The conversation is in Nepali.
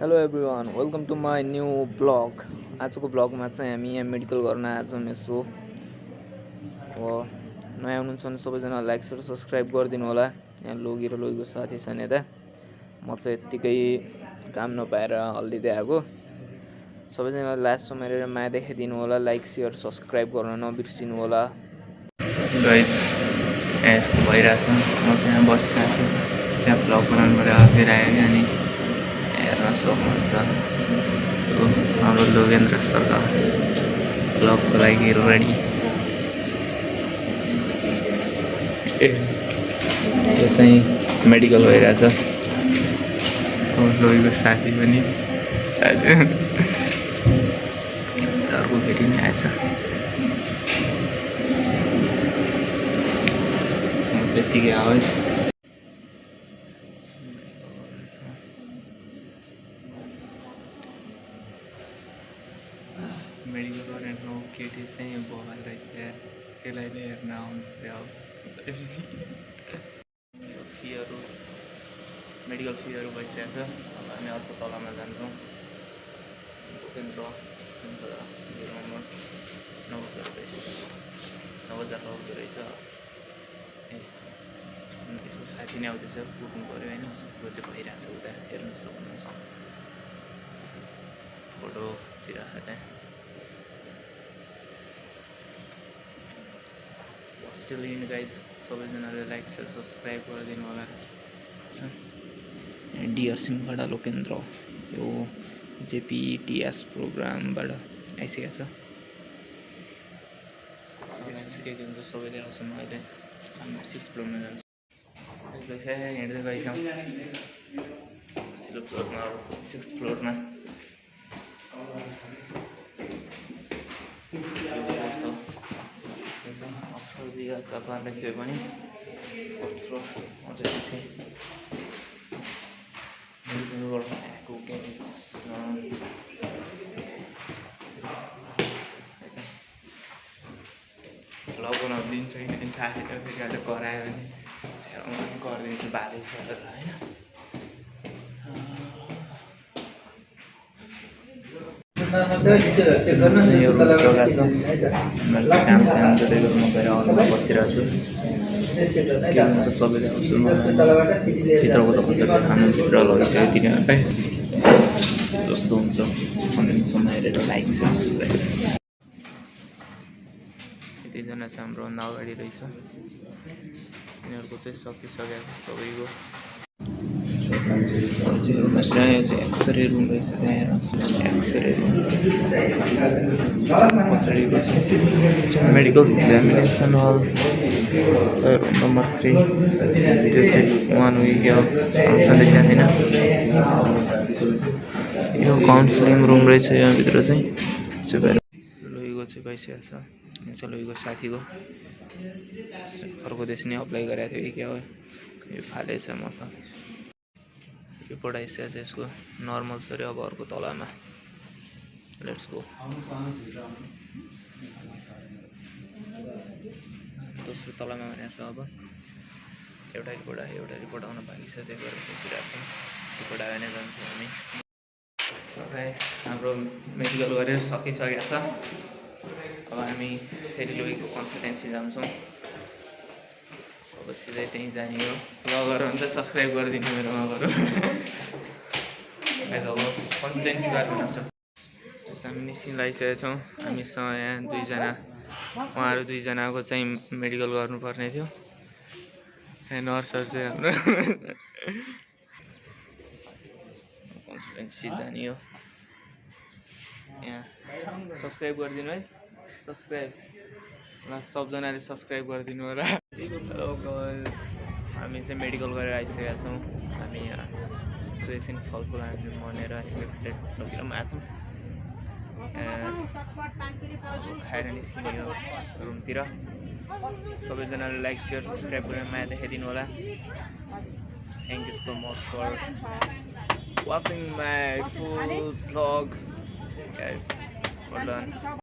Hello everyone, welcome to my new blog. आजको ब्लगमा चाहिँ हामी यहाँ मेडिकल गर्न आएछौँ। यसो अब नयाँ हुनुहुन्छ भने सबैजना लाइक र सब्सक्राइब गरिदिनु होला। यहाँ लोगेको साथी छन् यता। म चाहिँ यत्तिकै काम नपाएर हल्लिँदै आएको। सबैजना लास्टसम्म हेरेर माया देखाइदिनु होला। लाइक सेयर सब्सक्राइब गर्न नबिर्सिनु होला। गाइस यस्तो भइरहेछ। म चाहिँ यहाँ बसिरहेको छु। त्यहाँ ब्लग बनाउनुबाट आफै आयो अनि हेर्न सक्नुहुन्छ। हाम्रो लोकेन्द्र सरकार ब्लगको लागि रेडी। यो चाहिँ मेडिकल भइरहेछ। लोहीको साथी पनि साथी अर्को फेरि नि आएछ। म चाहिँ यत्तिकै आयो। मेडिकल गरेको केटी चाहिँ बगाल रहेछ। त्यसलाई नै हेर्न आउनु पऱ्यो। फीहरू मेडिकल फीहरू भइसकेको छ। अब हामी अर्को तलामा जान्छौँ। लोकेन्द्र नम्बर 9,000 आउँदो रहेछ। यसो साथी नै आउँदैछ, कुद्नु पऱ्यो होइन। उसको चाहिँ भइरहेछ उता हेर्नु सक्नुहुन्छ। फोटो खिचिरहेको छ त्यहाँ। स्टिल इन गाइज, सबैजनाले लाइक सेयर सब्सक्राइब गरिदिनु होला। डियर सिमखडा लोकेन्द्र यो जेपिटिएस प्रोग्रामबाट आइसकेको छ। के हुन्छ सबैले आउँछु म अहिले 6 फ्लोरमा जान्छु। हिँड्दै गइजाउँ। पछिल्लो फ्लोरमा अब 6th फ्लोरमा अस्ट्रेलिया जापान रहेछ पनि अझै आएको भ्लग बनाउनु दिन्छ कि दिन थाहा छैन। फेरि आज करायो भने गरिदिन्छु बाधै छ होइन। काम सानो जतिको गएर अरूमा बसिरहेको छु। सबैले आउँछु म भित्रको त कसरी खानु भित्र लगिसक्यो तिनीहरूलाई जस्तो हुन्छ। अन्तिमसम्म हेरेर लाइक सेयर सब्सक्राइब। यतिजना चाहिँ हाम्रो भन्दा अगाडि रहेछ। यिनीहरूको चाहिँ सकिसकेको सबैको। एक्सरे रुम रहेछ त्यहाँ। एक्सरे रुम पछाडि मेडिकल एक्जामिनेसन हल रुम नम्बर 3। त्यो चाहिँ वान विक देखिएको थिएन। यो काउन्सिलिङ रुम रहेछ। यहाँभित्र चाहिँ लोहीको चाहिँ भइसकेको छ। यहाँ चाहिँ लोहीको साथीको अर्को देश नै अप्लाई गरेको थियो कि क्या हो। यो फालेछ म त रिपोर्ट आइसकेको छ यसको। नर्मल छोड्यो। अब अर्को तलामा लेट्स गो। दोस्रो तलामा भनेको छ। अब एउटा रिपोर्ट आउन बाँकी छ। त्यही भएर सोचिरहेको छौँ रिपोर्ट आयो भने जान्छौँ हामी। हाम्रो मेडिकल गरेर सकिसकेको छ। अब हामी फेरि लोहीको कन्सल्टेन्सी जान्छौँ। अब सिधै त्यहीँ जाने हो। ब्लगहरू हुन्छ सब्सक्राइब गरिदिनु मेरोमा बरु। अब कन्सल्टेन्सी गर्नु सक्छ। एक्जामिनेसन लगाइसकेका छौँ। हामीसँग यहाँ दुईजना उहाँहरू दुईजनाको चाहिँ मेडिकल गर्नुपर्ने थियो। यहाँ नर्सहरू चाहिँ हाम्रो कन्सल्टेन्सी जाने हो। यहाँ सब्सक्राइब गरिदिनु है। सब्सक्राइब सबजनाले सब्सक्राइब गरिदिनु होला। हामी चाहिँ मेडिकल गरेर आइसकेका छौँ। हामी यहाँ यसो एकछिन फलफुल हामी मनेर प्लेट लगेर पनि आएको छौँ। खाएर निस्किने हो रुमतिर। सबैजनाले लाइक सेयर सब्सक्राइब गरेर माया देखाइदिनु होला। Thank you so much for watching my full vlog guys. Well done.